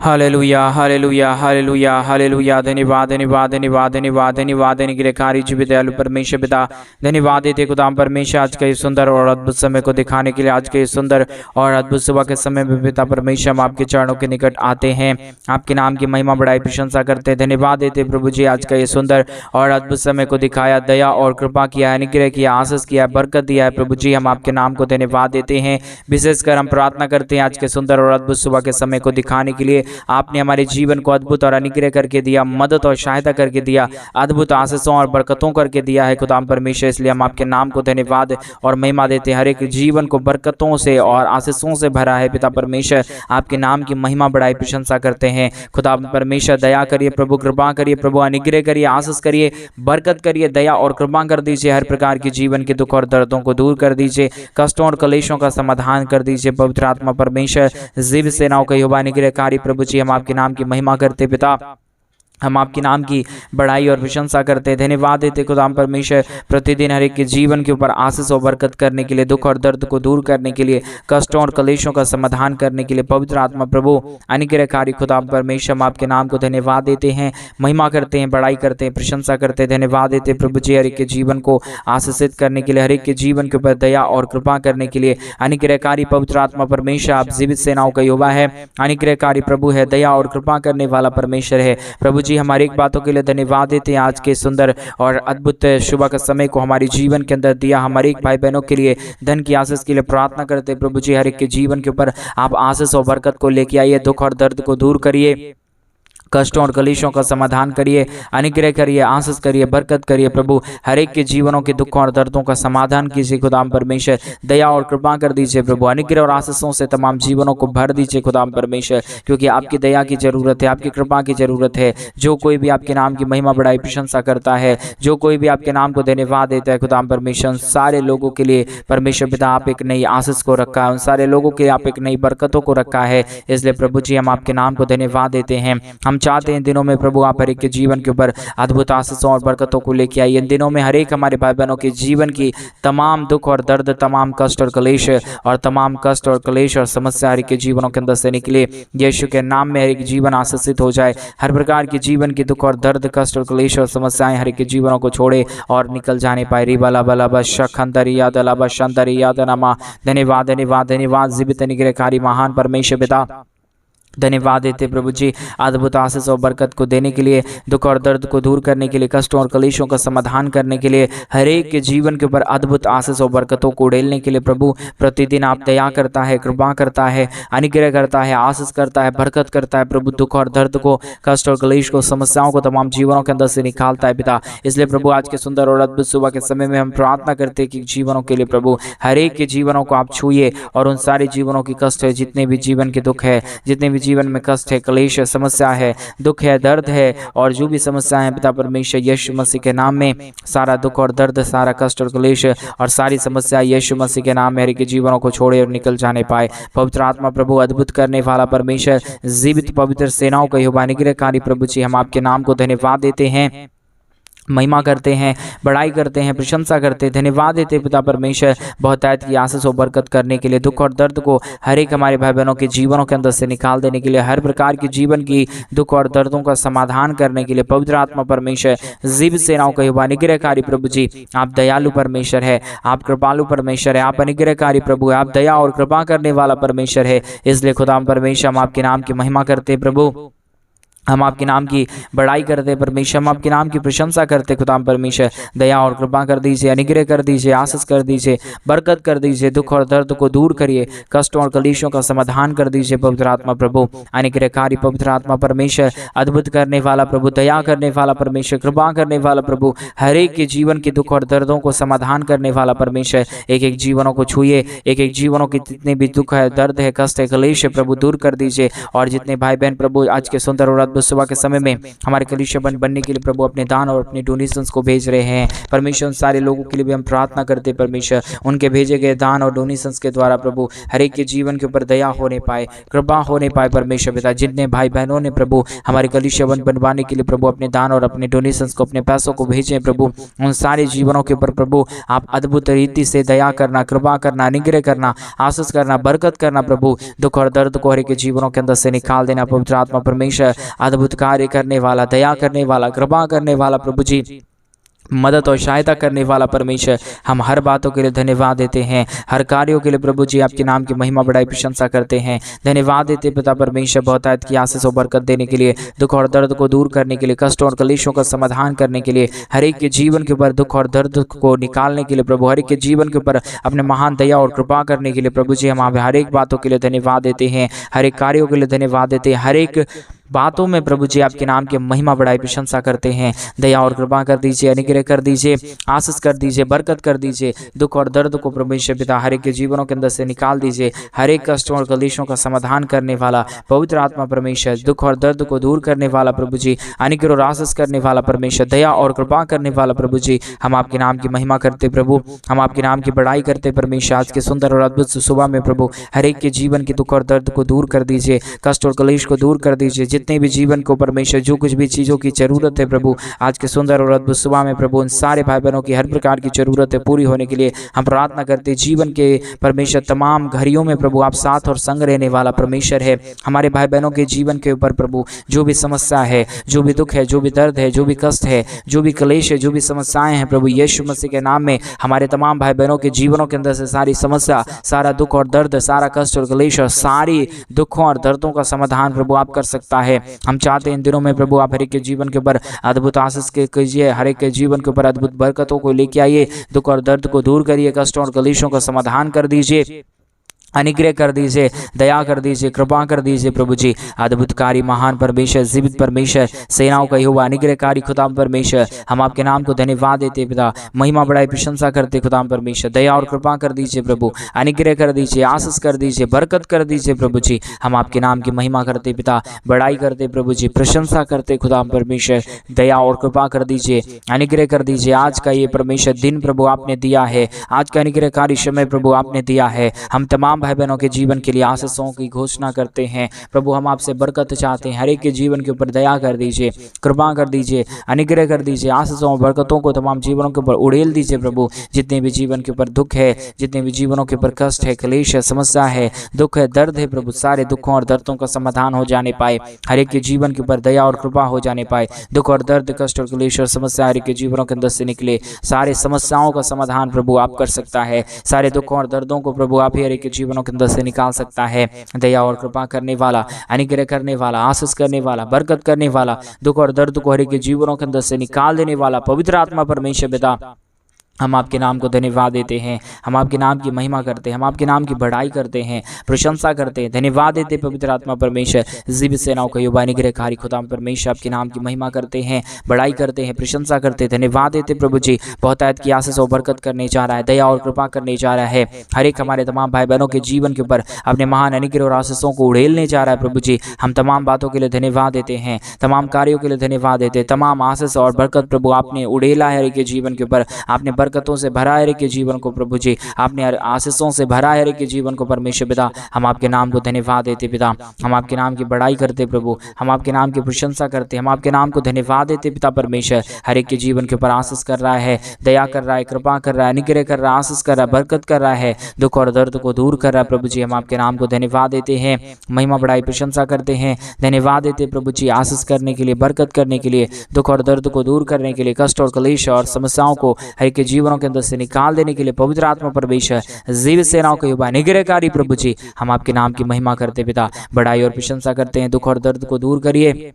Hallelujah hallelujah hallelujah hallelujah. धन्यवाद धन्यवाद धन्यवाद धन्यवाद धन्यवाद निग्रहकारी जीवित दयालु परमेश्वर पिता, धन्यवाद देते खुदा परमेश्वर आज के इस सुंदर और अद्भुत समय को दिखाने के लिए, आज के इस सुंदर और अद्भुत सुबह के समय में पिता परमेश्वर हम आपके चरणों के निकट आते हैं, आपके नाम की महिमा बढ़ाई प्रशंसा करते हैं। धन्यवाद देते प्रभु जी आज का ये सुंदर और अद्भुत समय को दिखाया, दया और कृपा किया है, निग्रह किया, आशीष किया है, बरकत दिया है। प्रभु जी हम आपके नाम को धन्यवाद देते हैं। विशेषकर हम प्रार्थना करते हैं आज के सुंदर और अद्भुत सुबह के समय को दिखाने के लिए, आपने हमारे जीवन को अद्भुत और अनुग्रह करके दिया, मदद और सहायता करके दिया, अद्भुत आशीषों और बरकतों करके दिया है खुदा परमेश्वर। इसलिए हम आपके नाम को धन्यवाद और महिमा देते हैं। हर एक जीवन को बरकतों से और आशीषों से भरा है पिता परमेश्वर, आपके नाम की महिमा बढ़ाई प्रशंसा करते हैं। खुदा परमेश्वर दया करिए प्रभु, कृपा करिए प्रभु, अनुग्रह करिए, आशीष करिए, बरकत करिए, दया और कृपा कर दीजिए। हर प्रकार के जीवन के दुख और दर्दों को दूर कर दीजिए, कष्टों और कलेशों का समाधान कर दीजिए। पवित्र आत्मा परमेश्वर जीव सेनाओं का यहोवा अनुग्रहकारी प्रभु जी हम आपके नाम की महिमा करते पिता, हम आपके नाम की बड़ाई और प्रशंसा करते हैं। धन्यवाद देते खुदा परमेश्वर प्रतिदिन हर एक के जीवन के ऊपर आशीष और बरकत करने के लिए, दुख और दर्द को दूर करने के लिए, कष्टों और कलेशों का समाधान करने के लिए पवित्र आत्मा प्रभु अनुग्रहकारी खुदा परमेश्वर हम आपके नाम को धन्यवाद देते हैं, महिमा करते हैं, बड़ाई करते हैं, प्रशंसा करते हैं। धन्यवाद देते प्रभु जी हर एक के जीवन को आशीषित करने के लिए, हर एक के जीवन के ऊपर दया और कृपा करने के लिए। अनुग्रहकारी पवित्र आत्मा परमेश्वर आप जीवित सेनाओं का यहोवा है, अनुग्रहकारी प्रभु है, दया और कृपा करने वाला परमेश्वर है। प्रभु जी हमारी एक बातों के लिए धन्यवाद देते हैं। आज के सुंदर और अद्भुत सुबह का समय को हमारे जीवन के अंदर दिया, हमारे एक भाई बहनों के लिए धन की आशीष के लिए प्रार्थना करते हैं। प्रभु जी हर एक के जीवन के ऊपर आप आशीष और बरकत को लेके आइए, दुख और दर्द को दूर करिए, कष्टों और कलेशों का समाधान करिए, अनुग्रह करिए, आशीष करिए, बरकत करिए। प्रभु हर एक के जीवनों के दुखों और दर्दों का समाधान कीजिए खुदा परमेश्वर, दया और कृपा कर दीजिए प्रभु, अनुग्रह और आशीषों से तमाम जीवनों को भर दीजिए खुदा परमेश्वर, क्योंकि आपकी दया की जरूरत है, आपकी कृपा की जरूरत है। जो कोई भी आपके नाम की महिमा बढ़ाई प्रशंसा करता है, जो कोई भी आपके नाम को धन्यवाद देता है खुदा परमेश्वर, उन सारे लोगों के लिए परमेश्वर पिता आप एक नई आशीष को रखा है, उन सारे लोगों के लिए आप एक नई बरकतों को रखा है। इसलिए प्रभु जी हम आपके नाम को धन्यवाद देते हैं। हम चाहते हैं इन दिनों में प्रभु आप हर एक के जीवन के ऊपर अद्भुत आशीषों और बरकतों को लेके आइए। इन दिनों में हर एक हमारे भाई बहनों के जीवन की तमाम दुख और दर्द, तमाम कष्ट और कलेश और समस्या हर एक के जीवनों के अंदर से निकले। यीशु के नाम में हर एक जीवन आशीषित हो जाए, हर प्रकार के जीवन की दुख और दर्द, कष्ट और कलेश और समस्याएं हर एक के जीवनों को छोड़े और निकल जाने पाए। रिबला बला बशंतरिया दला बशंतरिया दनमा। धन्यवाद धन्यवाद धन्यवाद जीवित अनुग्रहकारी महान परमेश्वर पिता, धन्यवाद देते प्रभु जी अद्भुत आशीष और बरकत को देने के लिए, दुख और दर्द को दूर करने के लिए, कष्टों और कलेशों का समाधान करने के लिए, हर एक के जीवन के ऊपर अद्भुत आशीष और बरकतों को उड़ेलने के लिए प्रभु प्रतिदिन आप दया करता है, कृपा करता है, अनुग्रह करता है, आशीष करता है, बरकत करता है। प्रभु दुख और दर्द को, कष्ट और कलेश को, समस्याओं को तमाम जीवनों के अंदर से निकालता है पिता। इसलिए प्रभु आज के सुंदर और अद्भुत सुबह के समय में हम प्रार्थना करते हैं कि जीवनों के लिए प्रभु हर एक के जीवनों को आप छूइए और उन सारे जीवनों की कष्ट है, जितने भी जीवन के दुख है, जितने भी जीवन में कष्ट है, कलेश है, समस्या है, दुख है, दर्द है और जो भी समस्या है पिता परमेश्वर यीशु मसीह के नाम में सारा दुख और दर्द, सारा कष्ट और कलेश और सारी समस्या यीशु मसीह के नाम में हर एक के जीवनों को छोड़े और निकल जाने पाए। पवित्र आत्मा प्रभु अद्भुत करने वाला परमेश्वर, जीवित पवित्र सेनाओं का यहोवा अनुग्रहकारी प्रभु जी हम आपके नाम को धन्यवाद देते हैं, महिमा करते हैं, बड़ाई करते हैं, प्रशंसा करते हैं। धन्यवाद देते पिता परमेश्वर बहुतायत की आशीष और बरकत करने के लिए, दुख और दर्द को हर एक हमारे भाई बहनों के जीवनों के अंदर से निकाल देने के लिए, हर प्रकार की जीवन की दुख और दर्दों का समाधान करने के लिए पवित्र आत्मा परमेश्वर जीवित सेनाओं का यहोवा अनुग्रहकारी प्रभु जी आप दयालु परमेश्वर है, आप कृपालु परमेश्वर है, आप अनुग्रहकारी प्रभु है, आप दया और कृपा करने वाला परमेश्वर है। इसलिए खुदा परमेश्वर हम आपके नाम की महिमा करते हैं प्रभु, हम आपके नाम की बड़ाई करते परमेश्वर, हम आपके नाम की प्रशंसा करते खुदा परमेश्वर। दया और कृपा कर दीजिए, अनुग्रह कर दीजिए, आशीष कर दीजिए, बरकत कर दीजिए, दुख और दर्द को दूर करिए, कष्टों और कलेशों का समाधान कर दीजिए पवित्र आत्मा प्रभु अनुग्रहकारी पवित्र आत्मा परमेश्वर, अद्भुत करने वाला प्रभु, दया करने वाला परमेश्वर, कृपा करने वाला प्रभु, हर एक के जीवन के दुख और दर्दों को समाधान करने वाला परमेश्वर। एक एक जीवनों को छूइए, एक एक जीवनों के जितने भी दुख है, दर्द है, कष्ट है, कलेश है प्रभु दूर कर दीजिए। और जितने भाई बहन प्रभु आज के सुंदर और अद्भुत सुबह के समय में हमारे कलीसिया बनने के लिए प्रभु अपने दान और अपने डोनेशंस को भेज रहे हैं परमेश्वर। उन सारे लोगों के लिए भी हम प्रार्थना करते परमेश्वर, उनके भेजे गए दान और डोनेशंस के द्वारा प्रभु हर एक के जीवन के ऊपर दया होने पाए, कृपा होने पाए परमेश्वर पिता। जितने भाई बहनों ने प्रभु हमारे कलीसिया बनवाने के लिए प्रभु अपने दान और अपने डोनेशंस को, अपने पैसों को भेजे प्रभु, उन सारे जीवनों के ऊपर प्रभु आप अद्भुत रीति से दया करना, कृपा करना, अनुग्रह करना, आशीष करना, बरकत करना प्रभु। दुख और दर्द को हर एक जीवनों के अंदर से निकाल देना पवित्र आत्मा परमेश्वर। अद्भुत कार्य करने वाला, दया करने वाला, कृपा करने वाला प्रभु जी, मदद और सहायता करने वाला परमेश्वर, हम हर बातों के लिए धन्यवाद देते हैं, हर कार्यों के लिए प्रभु जी आपके नाम की महिमा बढ़ाई प्रशंसा करते हैं। धन्यवाद देते पिता परमेश्वर बहुतायत की आशीष और बरकत देने के लिए, दुख और दर्द को दूर करने के लिए, कष्टों और कलेशों का समाधान करने के लिए, हर एक के जीवन के ऊपर दुख और दर्द को निकालने के लिए प्रभु, हर एक के जीवन के ऊपर अपने महान दया और कृपा करने के लिए प्रभु जी हम हर एक बातों के लिए धन्यवाद देते हैं, हर एक कार्यों के लिए धन्यवाद देते हैं, हर एक बातों में प्रभु जी आपके नाम की महिमा बढ़ाई प्रशंसा करते हैं। दया और कृपा कर दीजिए, अनुग्रह कर दीजिए, आशीष कर दीजिए, बरकत कर दीजिए। दुख और दर्द को परमेश्वर पिता हर एक के जीवनों के अंदर से निकाल दीजिए। हर एक कष्टों और कलेशों का समाधान करने वाला पवित्र आत्मा परमेश्वर, दुख और दर्द को दूर करने वाला प्रभु जी, अनुग्रह और आशीष करने वाला परमेश्वर, दया और कृपा करने वाला प्रभु जी, हम आपके नाम की महिमा करते प्रभु, हम आपके नाम की बड़ाई करते परमेश्वर। आज के सुंदर और अद्भुत सुबह में प्रभु हर एक के जीवन के दुख और दर्द को दूर कर दीजिए, कष्ट और कलेश को दूर कर दीजिए। जितने भी जीवन को परमेश्वर जो कुछ भी चीज़ों की जरूरत है प्रभु, आज के सुंदर और अद्भुत सुबह में प्रभु उन सारे भाई बहनों की हर प्रकार की जरूरत है पूरी होने के लिए हम प्रार्थना करते। जीवन के परमेश्वर तमाम घड़ियों में प्रभु आप साथ और संग रहने वाला परमेश्वर है। हमारे भाई बहनों के जीवन के ऊपर प्रभु जो भी समस्या है, जो भी दुख है, जो भी दर्द है, जो भी कष्ट है, जो भी कलेश है, जो भी समस्याएं हैं प्रभु यीशु मसीह के नाम में हमारे तमाम भाई बहनों के जीवनों के अंदर से सारी समस्या, सारा दुख और दर्द, सारा कष्ट और कलेश और सारी दुखों और दर्दों का समाधान प्रभु आप कर सकता है। हम चाहते हैं इन दिनों में प्रभु आप हर एक के जीवन के ऊपर अद्भुत आशीष के कीजिए, हर एक के जीवन के ऊपर अद्भुत बरकतों को लेके आइए, दुख और दर्द को दूर करिए, कष्टों और कलेशों का समाधान कर दीजिए, अनुग्रह कर दीजिए, दया कर दीजिए, कृपा कर दीजिए प्रभु जी। अद्भुतकारी महान परमेश्वर, जीवित परमेश्वर, सेनाओं का यहोवा, अनुग्रहकारी खुदा परमेश्वर, हम आपके नाम को धन्यवाद देते पिता, महिमा बढ़ाई प्रशंसा करते खुदा परमेश्वर। दया और कृपा कर दीजिए प्रभु, अनुग्रह कर दीजिए, आशीष कर दीजिए, बरकत कर दीजिए प्रभु जी। हम आपके नाम की महिमा करते पिता, बड़ाई करते प्रभु जी, प्रशंसा करते खुदा परमेश्वर। दया और कृपा कर दीजिए, अनुग्रह कर दीजिए। आज का ये परमेश्वर दिन प्रभु आपने दिया है, आज का अनुग्रहकारी समय प्रभु आपने दिया है। हम तमाम भाई बहनों के जीवन के लिए आशीषों की घोषणा करते हैं प्रभु, हम आपसे बरकत चाहते हैं। हर एक के जीवन के ऊपर दया कर दीजिए, कृपा कर दीजिए, अनुग्रह कर दीजिए, आशीषों और बरकतों को तमाम जीवनों के ऊपर उड़ेल दीजिए प्रभु। जितने भी जीवन के ऊपर दुख है, जितने भी जीवनों के ऊपर कष्ट है, क्लेश है, समस्या है, दुख है, दर्द है प्रभु, सारे दुखों और दर्दों का समाधान हो जाने पाए। हर एक के जीवन के ऊपर दया और कृपा हो जाने पाए। दुख और दर्द, कष्ट और क्लेश और समस्या हर एक के जीवनों के अंदर से निकले। सारे समस्याओं का समाधान प्रभु आप कर सकता है। सारे दुखों और दर्दों को प्रभु आप ही हर एक के जीवनों के अंदर से निकाल सकता है। दया और कृपा करने वाला, अनुग्रह करने वाला, आशीष करने वाला, बरकत करने वाला, दुख और दर्द को हर एक के जीवनों के अंदर से निकाल देने वाला पवित्र आत्मा परमेश्वर पिता, हम आपके नाम को धन्यवाद देते हैं, हम आपके नाम की महिमा करते हैं, हम आपके नाम की बढ़ाई करते हैं, प्रशंसा करते हैं, धन्यवाद देते हैं पवित्र आत्मा परमेश्वर। जीवित सेनाओं का यहोवा, अनुग्रहकारी खुदा परमेश्वर, आपके नाम की महिमा करते हैं, बढ़ाई करते हैं, प्रशंसा करते हैं, धन्यवाद देते प्रभु जी। बहुतायत की आशीष और बरकत करने जा रहा है, दया और कृपा करने जा रहा है। हर एक हमारे तमाम भाई बहनों के जीवन के ऊपर अपने महान अनुग्रह और आशीषों को उड़ेलने जा रहा है प्रभु जी। हम तमाम बातों के लिए धन्यवाद देते हैं, तमाम कार्यों के लिए धन्यवाद देते हैं। तमाम आशीष और बरकत प्रभु आपने उड़ेला है हर एक के जीवन के ऊपर, आपने बरकतों से भरा है हर एक के जीवन को प्रभु जी, आपने आशीषों से भरा है हर एक के जीवन को परमेश्वर पिता। हम आपके नाम को धन्यवाद देते पिता, हम आपके नाम की बड़ाई करते प्रभु, हम आपके नाम की प्रशंसा करते, हम आपके नाम को धन्यवाद देते पिता परमेश्वर। हर एक के जीवन के ऊपर आशीष कर रहा है, दया कर रहा है, कृपा कर रहा है, अनुग्रह कर रहा है, आशीष कर रहा है, बरकत कर रहा है, दुख और दर्द को दूर कर रहा है प्रभु जी। हम आपके नाम को धन्यवाद देते हैं, महिमा बढ़ाई प्रशंसा करते हैं, धन्यवाद देते प्रभु जी, आशीष करने के लिए, बरकत करने के लिए, दुख और दर्द को दूर करने के लिए, कष्ट और क्लेश और समस्याओं को हर एक के जीवनों के अंदर से निकाल देने के लिए पवित्र आत्मा परमेश्वर, जीवित सेनाओं का यहोवा, अनुग्रहकारी प्रभु जी। हम आपके नाम की महिमा करते पिता, बड़ाई और प्रशंसा करते हैं। दुख और दर्द को दूर करिए,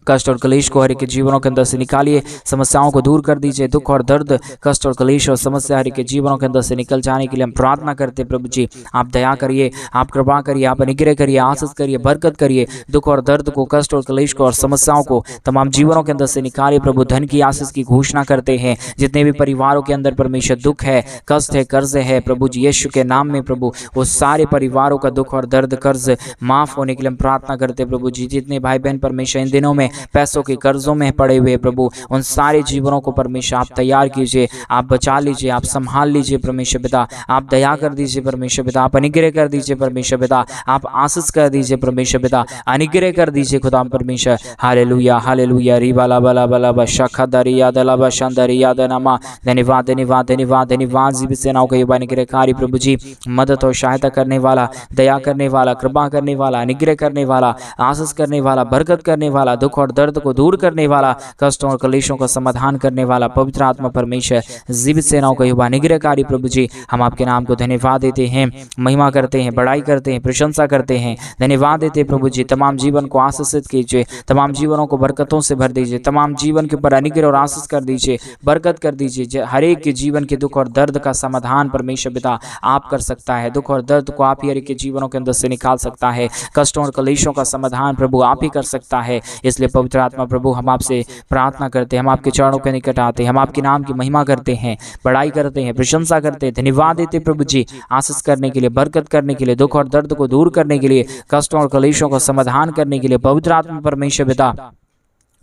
कष्ट और कलेश को हर एक के जीवनों के अंदर से निकालिए, समस्याओं को दूर कर दीजिए। दुख और दर्द, कष्ट और कलेश और समस्या हर एक के जीवनों के अंदर से निकल जाने के लिए हम प्रार्थना करते हैं। प्रभु जी आप दया करिए, आप कृपा करिए, आप अनुग्रह करिए, आशीष करिए, बरकत करिए। दुख और दर्द को, कष्ट और कलेश को और समस्याओं को तमाम जीवनों के अंदर से निकालिए। प्रभु धन की आशीष की घोषणा करते हैं। जितने भी परिवारों के अंदर परमेश्वर दुख है, कष्ट है, कर्ज है, प्रभु जी यीशु के नाम में प्रभु वो सारे परिवारों का दुख और दर्द, कर्ज माफ होने के लिए हम प्रार्थना करते हैं। प्रभु जी जितने भाई बहन परमेश्वर इन दिनों में पैसों के कर्जों में पड़े हुए प्रभु, उन सारे जीवनों को परमेश्वर आप तैयार कीजिए, आप बचा लीजिए, आप संभाल लीजिए परमेश्वर पिता। आप दया कर दीजिए परमेश्वर पिता, आप अनुग्रह कर दीजिए परमेश्वर पिता, आप आशीष कर दीजिए परमेश्वर पिता, अनुग्रह कर दीजिए खुदा परमेश्वर। Hallelujah hallelujah. रिबाला बला बला बशखा दरिया दला बशंदरिया दनमा। धन्यवाद धन्यवाद धन्यवाद धन्यवाद। जीवित सेनाओं का युवा अनुग्रहकारी प्रभु जी, मदद और सहायता करने वाला, दया करने वाला, कृपा करने वाला, अनुग्रह करने वाला, आशीष करने वाला, बरकत करने वाला, दुख और दर्द को दूर करने वाला, कष्टों और कलेशों का समाधान करने वाला पवित्र आत्मा परमेश्वर, जीवित सेनाओं का युवा अनुग्रहकारी प्रभु जी, हम आपके नाम को धन्यवाद देते हैं, महिमा करते हैं, बड़ाई करते हैं, प्रशंसा करते हैं, धन्यवाद देते हैं प्रभु जी। तमाम जीवन को आशीषित कीजिए, तमाम जीवनों को बरकतों से भर दीजिए, तमाम जीवन के ऊपर अनुग्रह और आशीष कर दीजिए, बरकत कर दीजिए। हर एक के जीवन के दुख और दर्द का समाधान परमेश्वर पिता आप कर सकता है। दुख और दर्द को आप ही हर एक के जीवनों के अंदर से निकाल सकता है। कष्टों और कलेशों का समाधान प्रभु आप ही कर सकता है। इसलिए पवित्र आत्मा प्रभु हम आपसे प्रार्थना करते हैं, हम आपके चरणों के निकट आते हैं, हम आपके नाम की महिमा करते हैं, बड़ाई करते हैं, प्रशंसा करते हैं, धन्यवाद देते प्रभु जी आशीष करने के लिए, बरकत करने के लिए, दुख और दर्द को दूर करने के लिए, कष्टों और कलेशों का समाधान करने के लिए पवित्र आत्मा परमेश्वर पिता,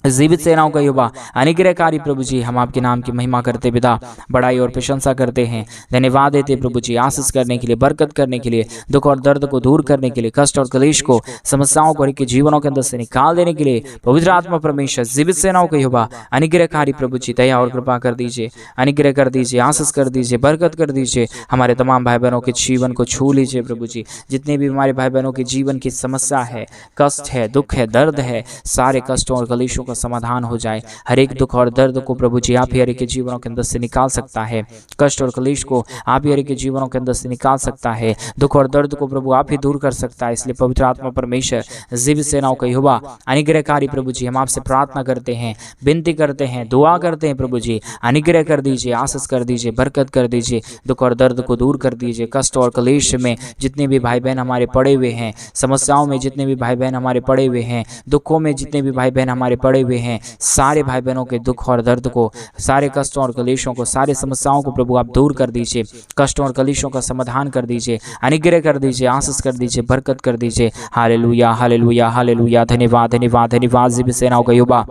जीवित सेनाओं का युवा अनुग्रहकारी प्रभु जी, हम आपके नाम की महिमा करते पिता, बड़ाई और प्रशंसा करते हैं, धन्यवाद देते प्रभु जी आशीष करने के लिए, बरकत करने के लिए, दुख और दर्द को दूर करने के लिए, कष्ट और कलेश को, समस्याओं को के जीवनों के अंदर से निकाल देने के लिए पवित्र आत्मा परमेश्वर, जीवित सेनाओं का युवा अनुग्रहकारी प्रभु जी दया और कृपा कर दीजिए, अनुग्रह कर दीजिए, आशीष कर दीजिए, बरकत कर दीजिए। हमारे तमाम भाई बहनों के जीवन को छू लीजिए प्रभु जी। जितने भी हमारे भाई बहनों के जीवन की समस्या है, कष्ट है, दुख है, दर्द है, सारे कष्टों और कलेशों समाधान हो जाए। हर एक दुख और दर्द को प्रभु जी आप ही हर एक के जीवनों के अंदर से निकाल सकता है। कष्ट और कलेश को आप ही हर एक के जीवनों के अंदर से निकाल सकता है। दुख और दर्द को प्रभु आप ही दूर कर सकता है। इसलिए पवित्र आत्मा परमेश्वर, जीवित सेनाओं का युवा अनुग्रहकारी प्रभु जी, हम आपसे प्रार्थना करते हैं, विनती करते हैं, दुआ करते हैं प्रभु जी, अनुग्रह कर दीजिए, आशीष कर दीजिए, बरकत कर दीजिए, दुख और दर्द को दूर कर दीजिए। कष्ट और कलेश में जितने भी भाई बहन हमारे पड़े हुए हैं, समस्याओं में जितने भी भाई बहन हमारे पड़े हुए हैं, दुखों में जितने भी भाई बहन हमारे पड़े हुए हैं, सारे भाई बहनों के दुख और दर्द को, सारे कष्टों और कलेशों को, सारे समस्याओं को प्रभु आप दूर कर दीजिए। कष्टों और कलेशों का समाधान कर दीजिए, अनुग्रह कर दीजिए, आशीष कर दीजिए, बरकत कर दीजिए। Hallelujah hallelujah hallelujah. धन्यवाद धन्यवाद धन्यवाद। जीवित सेनाओं का युवा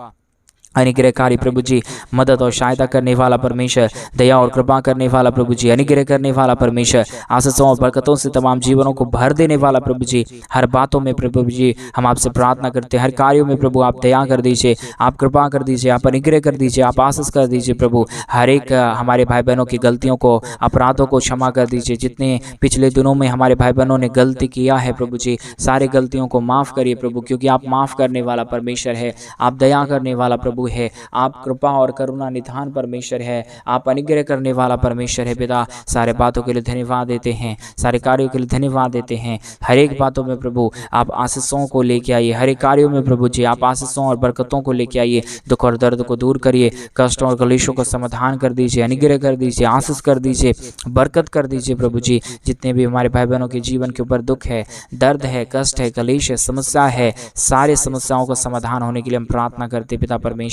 अनुग्रहकारी प्रभु जी, मदद और सहायता करने वाला परमेश्वर, दया और कृपा करने वाला प्रभु जी, अनुग्रह करने वाला परमेश्वर, आशीषों और बरकतों से तमाम जीवनों को भर देने वाला प्रभु जी, हर बातों में प्रभु जी हम आपसे प्रार्थना करते हैं, हर कार्यों में प्रभु आप दया कर दीजिए, आप कृपा कर दीजिए, आप अनुग्रह कर दीजिए, आप आशीष कर दीजिए प्रभु। हर एक हमारे भाई बहनों की गलतियों को, अपराधों को क्षमा कर दीजिए। जितने पिछले दिनों में हमारे भाई बहनों ने गलती किया है प्रभु जी, सारे गलतियों को माफ़ करिए प्रभु, क्योंकि आप माफ़ करने वाला परमेश्वर है, आप दया करने वाला प्रभु है, आप कृपा और करुणा निधान परमेश्वर है, आप अनुग्रह करने वाला परमेश्वर है पिता। सारे बातों के लिए धन्यवाद देते हैं, सारे कार्यों के लिए धन्यवाद देते हैं। हर एक बातों में प्रभु आप आशीषों को लेके आइए, हर एक कार्यों में प्रभु जी आप आशीषों और बरकतों को लेके आइए। दुख और दर्द को दूर करिए, कष्टों और कलेशों का समाधान कर दीजिए, अनुग्रह कर दीजिए, आशीष कर दीजिए, बरकत कर दीजिए प्रभु जी। जितने भी हमारे भाई बहनों के जीवन के ऊपर दुख है, दर्द है, कष्ट है, कलेश है, समस्या है, सारे समस्याओं का समाधान होने के लिए हम प्रार्थना करते पिता परमेश्वर,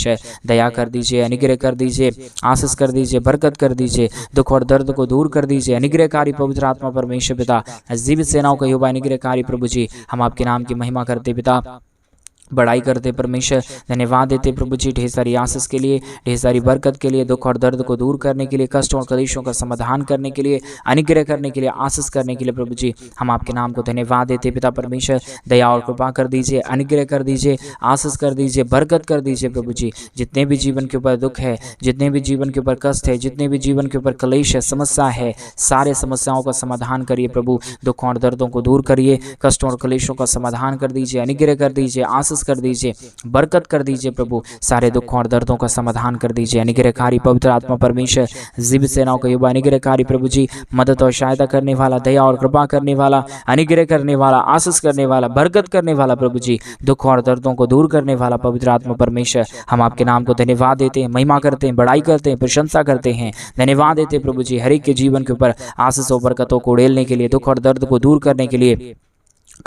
दया कर दीजिए, अनुग्रह कर दीजिए, आशीष कर दीजिए, बरकत कर दीजिए, दुख और दर्द को दूर कर दीजिए। अनुग्रहकारी पवित्र आत्मा परमेश्वर पिता, जीवित सेनाओं का युवा अनुग्रहकारी प्रभु जी, हम आपके नाम की महिमा करते पिता, बड़ाई करते परमेश्वर, धन्यवाद देते प्रभु जी ढेर सारी आशीष के लिए, ढेर सारी बरकत के लिए, दुख और दर्द को दूर करने के लिए, कष्ट और कलेशों का समाधान करने के लिए, अनुग्रह करने के लिए, आशीष करने के लिए प्रभु जी हम आपके नाम को धन्यवाद देते पिता परमेश्वर। दया और कृपा कर दीजिए, अनुग्रह कर दीजिए, आशीष कर दीजिए, बरकत कर दीजिए प्रभु जी। जितने भी जीवन के ऊपर दुख है, जितने भी जीवन के ऊपर कष्ट है, जितने भी जीवन के ऊपर कलेश है, समस्या है, सारे समस्याओं का समाधान करिए प्रभु। दुखों और दर्दों को दूर करिए, कष्टों और कलेशों का समाधान कर दीजिए, अनुग्रह कर दीजिए, आशीष आशीष कर दीजिए, बरकत कर दीजिए प्रभु, सारे दुखों और दर्दों का समाधान कर दीजिए। अनुग्रहकारी पवित्र आत्मा परमेश्वर, जीव सेनाओं का युवा अनुग्रहकारी प्रभु जी, मदद और सहायता करने वाला, दया और कृपा करने वाला, अनुग्रह करने वाला, आशीष करने वाला, बरकत करने वाला प्रभु जी, दुखों और दर्दों को दूर करने वाला पवित्र आत्मा परमेश्वर, हम आपके नाम को धन्यवाद देते हैं, महिमा करते हैं, बड़ाई करते हैं, प्रशंसा करते हैं, धन्यवाद देते हैं प्रभु जी, हर एक के जीवन के ऊपर आशीष और बरकतों को उड़ेलने के लिए, दुख और दर्द को दूर करने के लिए,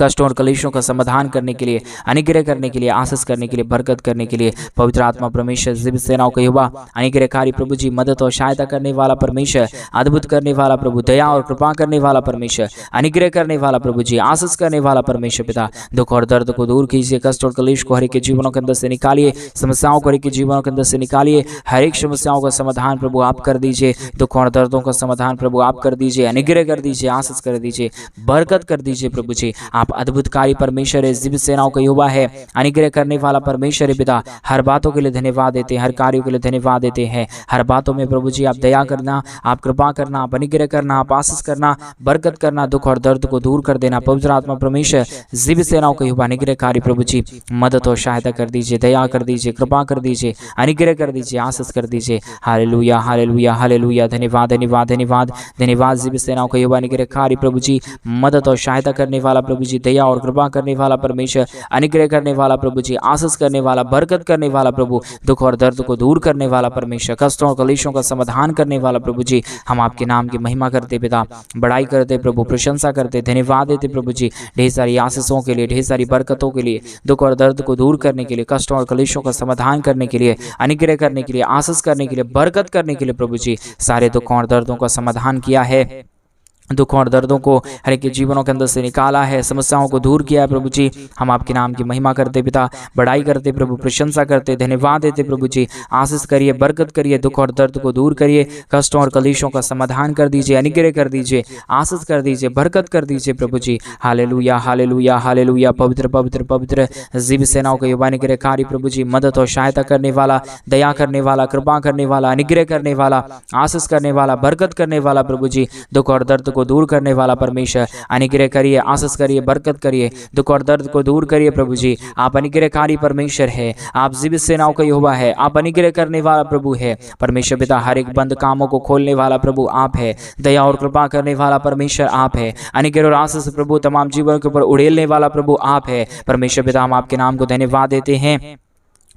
कष्टों और कलेशों का समाधान करने के लिए, अनुग्रह करने के लिए, आशीष करने के लिए, बरकत करने के लिए पवित्र आत्मा परमेश्वर, जीव सेनाओं का युवा अनुग्रहकारी प्रभु जी, मदद और सहायता करने वाला परमेश्वर, अद्भुत करने वाला प्रभु, दया और कृपा करने वाला परमेश्वर, अनुग्रह करने वाला प्रभु जी, आशीष करने वाला परमेश्वर पिता, दुख और दर्द को दूर कीजिए, कष्ट और कलेश को हर एक के जीवनों के अंदर से निकालिए, समस्याओं को हर एक के जीवनों के अंदर से निकालिए, हर एक समस्याओं का समाधान प्रभु आप कर दीजिए, दुखों और दर्दों का समाधान प्रभु आप कर दीजिए, अनुग्रह कर दीजिए, आशीष कर दीजिए, बरकत कर दीजिए प्रभु जी, आप अद्भुतकारी परमेश्वर है, जीव सेनाओं का युवा है, अनुग्रह करने वाला परमेश्वर है पिता, हर बातों के लिए धन्यवाद देते हैं, हर कार्यों के लिए धन्यवाद देते हैं, हर बातों में प्रभु जी आप दया करना, आप कृपा करना, आप अनुग्रह करना, आप आशीष करना, बरकत करना, दुख और दर्द को दूर कर देना पवित्र आत्मा परमेश्वर, जीव सेनाओं का युवा अनुग्रहकारी प्रभु जी, मदद और सहायता कर दीजिए, दया कर दीजिए, कृपा कर दीजिए, अनुग्रह कर दीजिए, आशीष कर दीजिए। हालेलुया हालेलुया हालेलुया, धन्यवाद धन्यवाद धन्यवाद धन्यवाद, जीव सेनाओं का युवा अनुग्रहकारी प्रभु जी, मदद और सहायता करने वाला प्रभु जी, दया और कृपा करने वाला परमेश्वर, अनुग्रह करने वाला प्रभु जी, आशीष करने वाला, बरकत करने वाला प्रभु, दुख और दर्द को दूर करने वाला परमेश्वर, कष्टों और कलेशों का समाधान करने वाला प्रभु जी, हम आपके नाम की महिमा करते पिता, बड़ाई करते प्रभु, प्रशंसा करते, धन्यवाद देते प्रभु जी, ढेर सारी आशीषों के लिए, ढेर सारी बरकतों के लिए, दुख और दर्द को दूर करने के लिए, कष्टों और कलेशों का समाधान करने के लिए, अनुग्रह करने के लिए, आशीष करने के लिए, बरकत करने के लिए प्रभु जी, सारे दुखों और दर्दों का समाधान किया है, दुखों और दर्दों को हर एक के जीवनों के अंदर से निकाला है, समस्याओं को दूर किया है प्रभु जी, हम आपके नाम की महिमा करते पिता, बड़ाई करते प्रभु, प्रशंसा करते, धन्यवाद देते प्रभु जी, आशीष करिए, बरकत करिए, दुख और दर्द को दूर करिए, कष्टों और कलेशों का समाधान कर दीजिए, अनुग्रह कर दीजिए, आशीष कर दीजिए, बरकत कर दीजिए प्रभु जी। हालेलुया हालेलुया हालेलुया, पवित्र पवित्र पवित्र जीव सेनाओं का युवा अनुग्रहकारी प्रभु जी, मदद और सहायता करने वाला, दया करने वाला, कृपा करने वाला, अनुग्रह करने वाला, आशीष करने वाला, बरकत करने वाला प्रभु जी, दुख और दर्द को दूर करने वाला परमेश्वर, अनुग्रह करिए, आशीष करिए, बरकत करिए, दुख और दर्द को दूर करिए प्रभु जी, आप अनुग्रहकारी परमेश्वर है, आप जीव सेनाओं का यहोवा है, आप अनुग्रह करने वाला प्रभु है परमेश्वर पिता, हर एक बंद कामों को खोलने वाला प्रभु आप है, दया और कृपा करने वाला परमेश्वर आप है, अनुग्रह और आशीष प्रभु तमाम जीवन के ऊपर उड़ेलने वाला प्रभु आप है परमेश्वर पिता, हम आपके नाम को धन्यवाद देते हैं,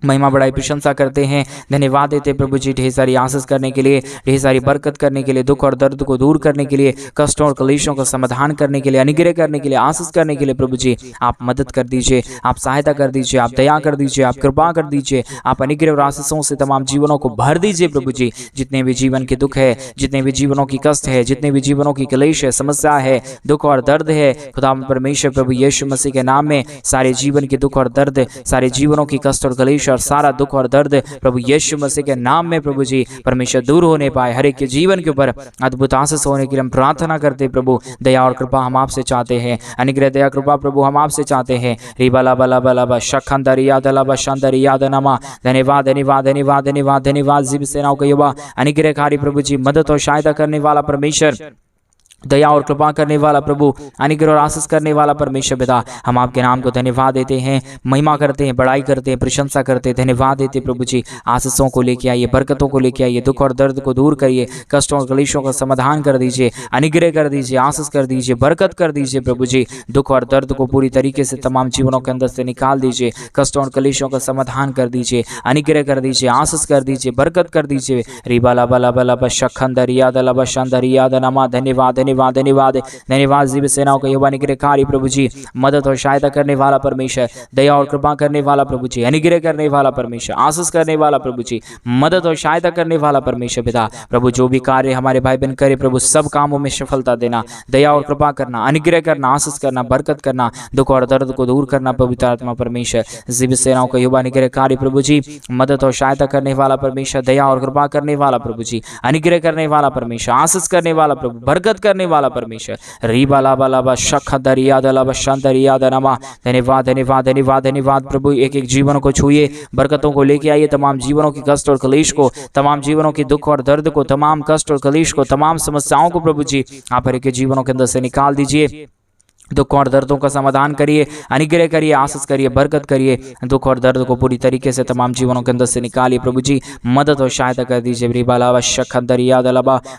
महिमा बड़ाई प्रशंसा करते हैं, धन्यवाद देते प्रभु जी, ढेर सारी आशीष करने के लिए, ढेर सारी बरकत करने के लिए, दुख और दर्द को दूर करने के लिए, कष्टों और कलेशों का समाधान करने के लिए, अनुग्रह करने के लिए, आशीष करने के लिए प्रभु जी, आप मदद कर दीजिए, आप सहायता कर दीजिए, आप दया कर दीजिए, आप कृपा कर दीजिए, आप अनुग्रह और आशीषों से तमाम जीवनों को भर दीजिए प्रभु जी, जितने भी जीवन के दुख है, जितने भी जीवनों की कष्ट है, जितने भी जीवनों की कलेश है, समस्या है, दुख और दर्द है, खुदा परमेश्वर प्रभु यीशु मसीह के नाम में सारे जीवन के दुख और दर्द, सारे जीवनों की कष्ट और कलेश और सारा दुख और दर्द प्रभु यीशु मसीह के नाम में प्रभु जी परमेश्वर दूर होने पाए, हर एक के जीवन के ऊपर अद्भुत आशीष होने के लिए हम प्रार्थना करते प्रभु, दया और कृपा हम आपसे चाहते हैं, अनुग्रह दया कृपा प्रभु हम आपसे चाहते हैं। रिबाला बला बला बा शखंदरिया दला बा शंदरिया दनमा, धन्यवाद धन्यवाद धन्यवाद धन्यवाद धन्यवाद, जीव सेनाओं का युवा अनुग्रहकारी प्रभु जी, मदद और सहायता करने वाला परमेश्वर, दया और कृपा करने वाला प्रभु, अनुग्रह और आशीष करने वाला परमेश्वर पिता, हम आपके नाम को धन्यवाद देते हैं, महिमा करते हैं, बड़ाई करते हैं, प्रशंसा करते हैं, धन्यवाद देते प्रभु जी, आशीषों को लेके आइए, बरकतों को लेके आइए, दुख और दर्द को दूर करिए, कष्टों और कलेशों का समाधान कर दीजिए, अनुग्रह कर दीजिए, आशीष कर दीजिए, बरकत कर दीजिए प्रभु जी, दुख और दर्द को पूरी तरीके से तमाम जीवनों के अंदर से निकाल दीजिए, कष्टों और कलेशों का समाधान कर दीजिए, अनुग्रह कर दीजिए, आशीष कर दीजिए, बरकत कर दीजिए। रिबाला बला बला बा शखंदरिया दला बा शंदरिया दनमा, धन्यवाद धन्यवाद धन्यवाद धन्यवाद, जीव सेनाओं का युवा अनुग्रहकारी प्रभु जी, मदद और सहायता करने वाला परमेश्वर, दया और कृपा करने वाला प्रभु जी, अनुग्रह करने वाला परमेश्वर, आशीष करने वाला प्रभु जी, मदद और सहायता करने वाला परमेश्वर पिता, प्रभु जो भी कार्य हमारे भाई बहन करे प्रभु, सब कामों में सफलता देना, दया और कृपा करना, अनुग्रह करना, आशीष करना, बरकत करना, दुख और दर्द को दूर करना पवित्र आत्मा परमेश्वर, जीव सेनाओं का युवा अनुग्रहकारी प्रभु जी, मदद और सहायता करने वाला परमेश्वर, दया और कृपा करने वाला प्रभु जी, अनुग्रह करने वाला परमेश्वर, आशीष करने वाला प्रभु, बरकत करने वाला परमेश्वर, रीबाला बाला बा शखदरिया दला बा शंदरिया दनमा, धन्यवाद धन्यवाद धन्यवाद धन्यवाद प्रभु, एक एक जीवन को छुइए, बरकतों को लेके आइए, तमाम जीवनों की कष्ट और कलेश को, तमाम जीवनों की दुख और दर्द को, तमाम कष्ट और कलेश को, तमाम समस्याओं को प्रभु जी आप हर एक के जीवनों के अंदर से निकाल दीजिए, दुख और दर्दों का समाधान करिए, अनुग्रह करिए, आशीष करिए, बरकत करिए। दुख और दर्द को पूरी तरीके से तमाम जीवनों के अंदर से निकालिए प्रभु जी, मदद और सहायता कर दीजिए।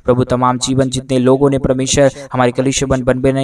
प्रभु तमाम जीवन जितने लोगों ने परमेश्वर हमारे कलीसिया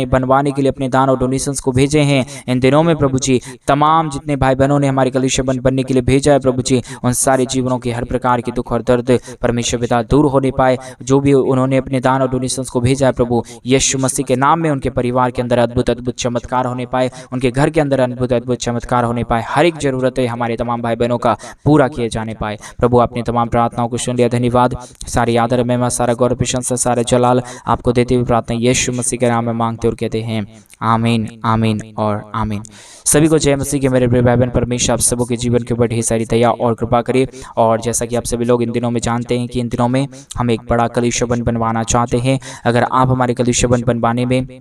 बनवाने के लिए अपने दान और डोनेशंस को भेजे हैं इन दिनों में प्रभु जी, तमाम जितने भाई बहनों ने हमारे कलीसिया बनने के लिए भेजा है प्रभु जी, उन सारे जीवनों के हर प्रकार के दुख और दर्द परमेश्वर पिता दूर होने पाए। जो भी उन्होंने अपने दान और डोनेशंस को भेजा है प्रभु, यीशु मसीह के नाम में उनके परिवार के अंदर अद्भुत चमत्कार होने पाए, उनके घर के अंदर अद्भुत चमत्कार होने पाए, हर एक जरूरतें हमारे तमाम भाई बहनों का पूरा किए जाने पाए। प्रभु आपने तमाम प्रार्थनाओं को सुन लिया, धन्यवाद। सारी आदर महिमा, सारा गौरव प्रशंसा, सारा जलाल आपको देते हुए प्रार्थना यीशु मसीह के नाम में मांगते और कहते हैं आमीन, आमीन और आमीन। सभी को जय मसीह के मेरे प्रिय भाई बहन, परमेश्वर आप सबों के जीवन के ऊपर ढेर सारी दया और कृपा करे। और जैसा कि आप सभी लोग इन दिनों में जानते हैं कि इन दिनों में हम एक बड़ा कलीसिया बनवाना चाहते हैं। अगर आप हमारे कलीसिया बनवाने में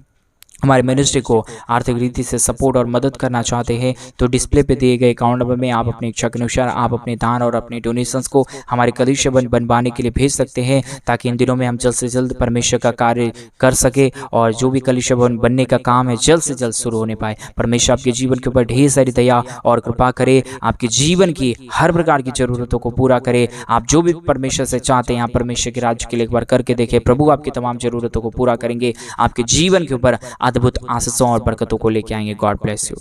हमारे मिनिस्ट्री को आर्थिक रीति से सपोर्ट और मदद करना चाहते हैं तो डिस्प्ले पे दिए गए अकाउंट नंबर में आप अपनी इच्छा के अनुसार आप अपने दान और अपने डोनेशंस को हमारे कलीसिया बनवाने के लिए भेज सकते हैं, ताकि इन दिनों में हम जल्द से जल्द परमेश्वर का कार्य कर सके और जो भी कलीसिया बनने का काम है जल्द से जल्द शुरू होने पाए। परमेश्वर आपके जीवन के ऊपर ढेर सारी दया और कृपा करे, आपके जीवन की हर प्रकार की जरूरतों को पूरा करे। आप जो भी परमेश्वर से चाहते हैं आप परमेश्वर के राज्य के लिए एक बार करके देखें, प्रभु आपकी तमाम जरूरतों को पूरा करेंगे, आपके जीवन के ऊपर अद्भुत आशीषों और बरकतों को लेके आएंगे। God bless you.